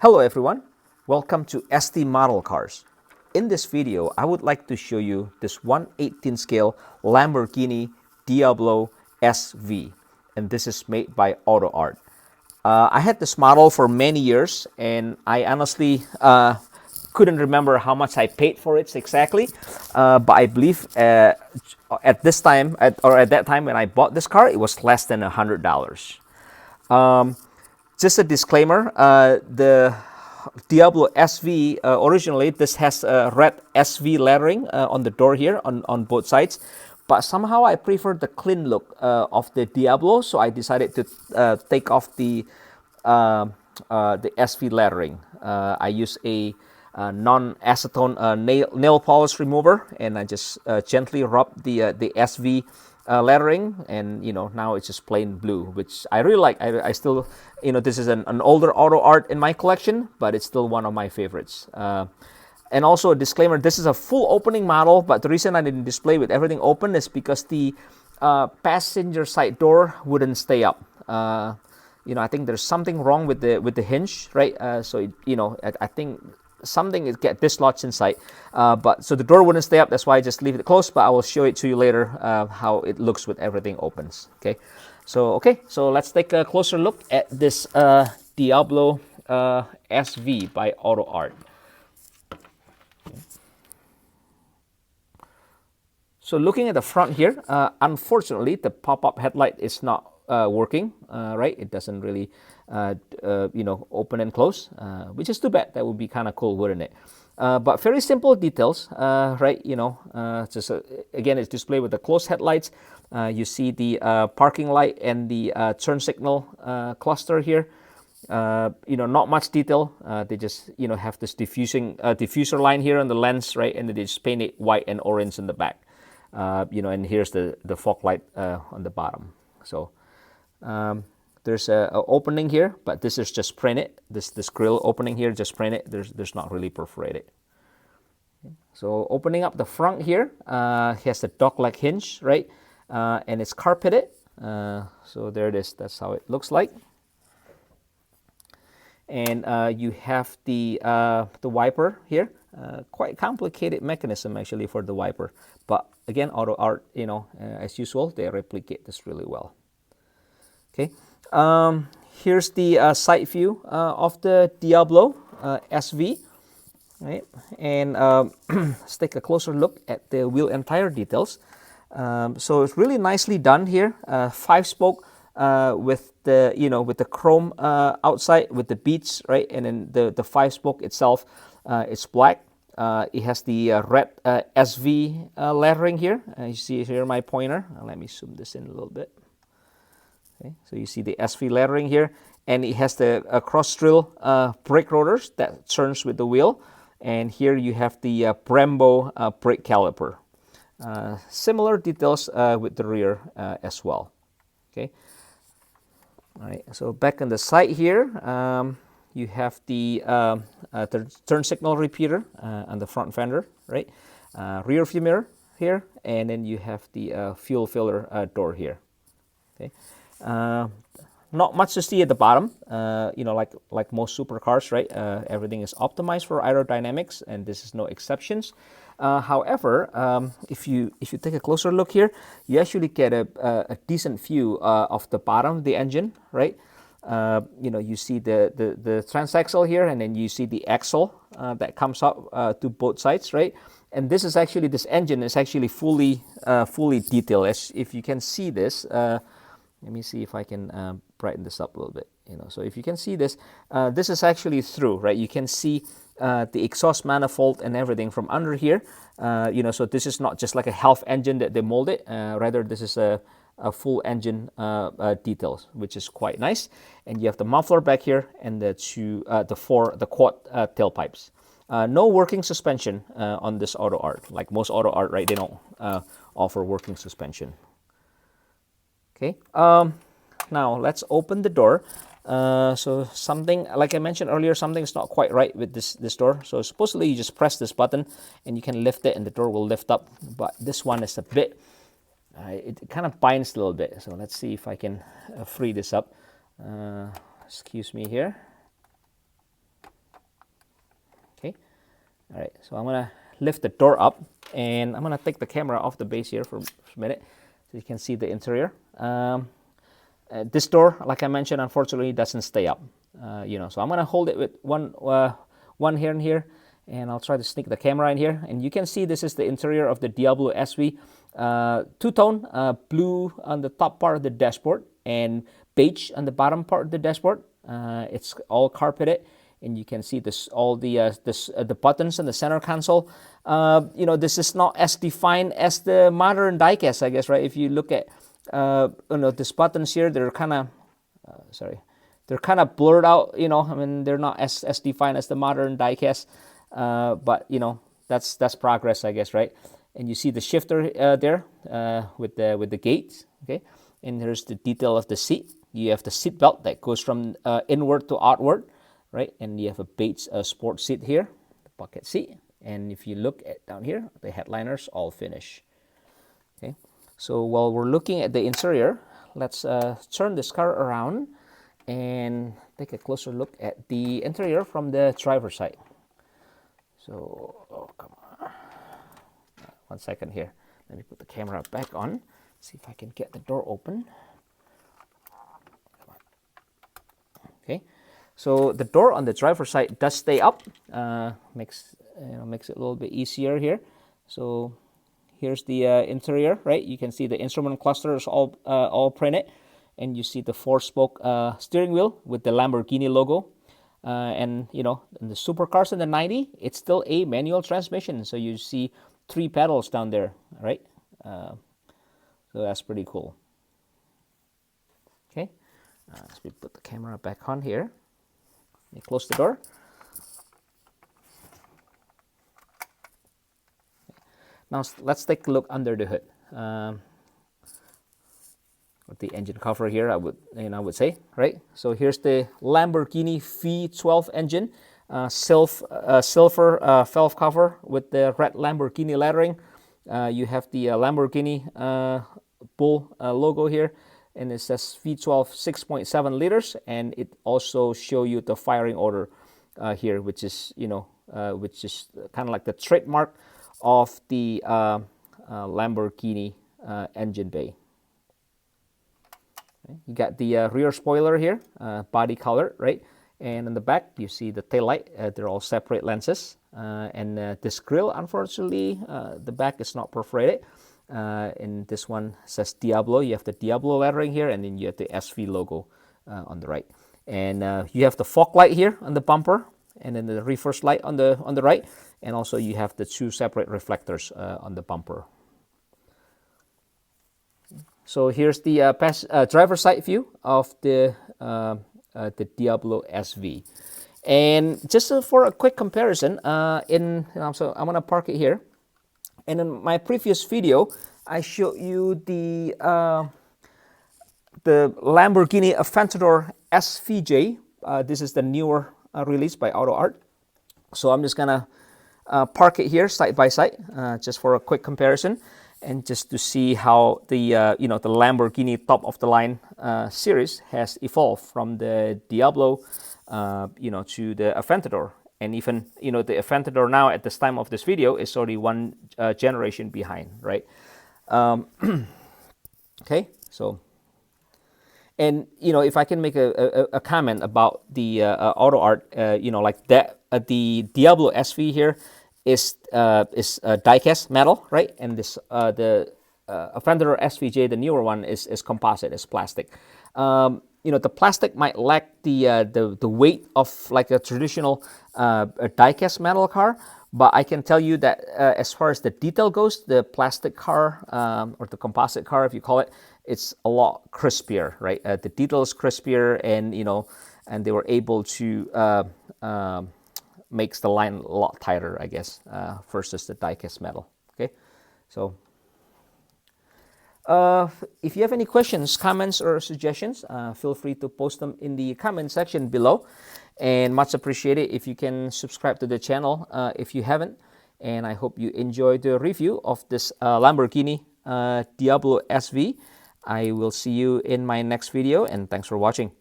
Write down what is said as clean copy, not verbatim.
Hello everyone, welcome to ST Model Cars. In this video, I would like to show you this 1/18 scale Lamborghini Diablo SV, and this is made by AutoArt. I had this model for many years, and I honestly couldn't remember how much I paid for it exactly, but I believe at that time when I bought this car, it was less than $100. Just a disclaimer, the Diablo SV, originally this has red SV lettering on the door here on both sides, but somehow I prefer the clean look of the Diablo, so I decided to take off the SV lettering. I use a non-acetone nail polish remover, and I just gently rub the SV lettering, and now it's just plain blue, which I really like. I still, this is an older AutoArt in my collection, but it's still one of my favorites. And also a disclaimer, this is a full opening model, but the reason I didn't display with everything open is because the passenger side door wouldn't stay up. I think there's something wrong with the hinge, right? So I think something is get dislodged inside, but so the door wouldn't stay up. That's why I just leave it closed, but I will show it to you later how it looks with everything opens. So let's take a closer look at this Diablo SV by AutoArt. So looking at the front here, unfortunately the pop-up headlight is not working, right? It doesn't really open and close, which is too bad. That would be kind of cool, wouldn't it? But very simple details, right? Just again, it's displayed with the closed headlights. You see the parking light and the turn signal cluster here. Not much detail. They just have this diffuser line here on the lens, right? And they just paint it white and orange in the back. And here's the fog light on the bottom. So there's a opening here, but this is just printed. This grill opening here, just printed. There's not really perforated. So opening up the front here, has a dog-leg hinge, right? And it's carpeted. So there it is. That's how it looks like. And you have the wiper here. Quite complicated mechanism actually for the wiper, but again, AutoArt, as usual, they replicate this really well. Okay, here's the side view of the Diablo SV, right? And let's take a closer look at the wheel and tire details. So it's really nicely done here. 5-spoke with the chrome outside with the beads, right? And then the 5-spoke itself, it's black. It has the red SV lettering here. You see here my pointer. Let me zoom this in a little bit. Okay, so you see the SV lettering here, and it has the cross drill brake rotors that turns with the wheel. And here you have the Brembo brake caliper. Similar details with the rear as well. Okay. All right. So back on the side here, you have the turn signal repeater on the front fender, right? Rear view mirror here, and then you have the fuel filler door here. Okay, not much to see at the bottom. Like most supercars, right? Everything is optimized for aerodynamics, and this is no exceptions. However, if you take a closer look here, you actually get a decent view of the bottom of the engine, right? You see the transaxle here, and then you see the axle that comes up to both sides, right? And this engine is actually fully detailed. As if you can see this, let me see if I can brighten this up a little bit. So if you can see this, this is actually through, right? You can see the exhaust manifold and everything from under here. So this is not just like a half engine that they molded. Rather, this is a full engine details, which is quite nice. And you have the muffler back here and the quad tailpipes. No working suspension on this AutoArt. Like most AutoArt, right? They don't offer working suspension. Okay. Now let's open the door. So something, like I mentioned earlier, something's not quite right with this door. So supposedly you just press this button and you can lift it and the door will lift up. But this one is a bit, it kind of binds a little bit. So let's see if I can free this up. Excuse me here. All right, so I'm gonna lift the door up, and I'm gonna take the camera off the base here for a minute, so you can see the interior. This door, like I mentioned, unfortunately doesn't stay up. So I'm gonna hold it with one here and here, and I'll try to sneak the camera in here, and you can see this is the interior of the Diablo SV. Two-tone, blue on the top part of the dashboard and beige on the bottom part of the dashboard. It's all carpeted, and you can see all the buttons in the center console. This is not as defined as the modern diecast, I guess, right? If you look at these buttons here, they're kind of they're kind of blurred out. I mean, they're not as defined as the modern diecast, but that's progress, I guess, right? And you see the shifter there with the gate, okay? And here's the detail of the seat. You have the seat belt that goes from inward to outward, right? And you have a beige sport seat here, the bucket seat. And if you look at down here, the headliners all finish. Okay. So while we're looking at the interior, let's turn this car around and take a closer look at the interior from the driver's side. So, oh, come on. 1 second here. Let me put the camera back on. See if I can get the door open. Okay, so the door on the driver's side does stay up. Makes it a little bit easier here. So here's the interior, right? You can see the instrument cluster is all printed, and you see the 4-spoke steering wheel with the Lamborghini logo. And in the supercars in the 90, it's still a manual transmission. So you see 3 pedals down there, right? So that's pretty cool. Okay, so we put the camera back on here. You close the door. Now let's take a look under the hood. With the engine cover here, I would say, right? So here's the Lamborghini V12 engine, silver valve cover with the red Lamborghini lettering. You have the Lamborghini bull logo here, and it says V12 6.7 liters, and it also show you the firing order here, which is kind of like the trademark of the Lamborghini engine bay. Okay. You got the rear spoiler here, body color, right? And in the back, you see the taillight. They're all separate lenses. And this grille, unfortunately, the back is not perforated. And this one says Diablo. You have the Diablo lettering here, and then you have the SV logo on the right. And you have the fog light here on the bumper, and then the reverse light on the right. And also you have the 2 separate reflectors on the bumper. So here's the driver's side view of the Diablo SV. And just for a quick comparison, so I'm gonna park it here. And in my previous video, I showed you the Lamborghini Aventador SVJ. This is the newer release by AutoArt. So I'm just gonna park it here side by side, just for a quick comparison, and just to see how the the Lamborghini top of the line series has evolved from the Diablo to the Aventador. And even the Aventador now at this time of this video is already 1 generation behind, right? Okay, so, and if I can make a comment about the AutoArt, like that, the Diablo SV here is diecast metal, right? And this the Aventador SVJ, the newer one, is composite, is plastic. The plastic might lack the weight of like a traditional diecast metal car, but I can tell you that as far as the detail goes, the plastic car or the composite car, if you call it, it's a lot crispier, right? The detail is crispier, and and they were able to makes the line a lot tighter, I guess, versus the diecast metal. Okay, so. If you have any questions, comments, or suggestions, feel free to post them in the comment section below, and much appreciated if you can subscribe to the channel if you haven't. And I hope you enjoyed the review of this Lamborghini Diablo SV. I will see you in my next video, and thanks for watching.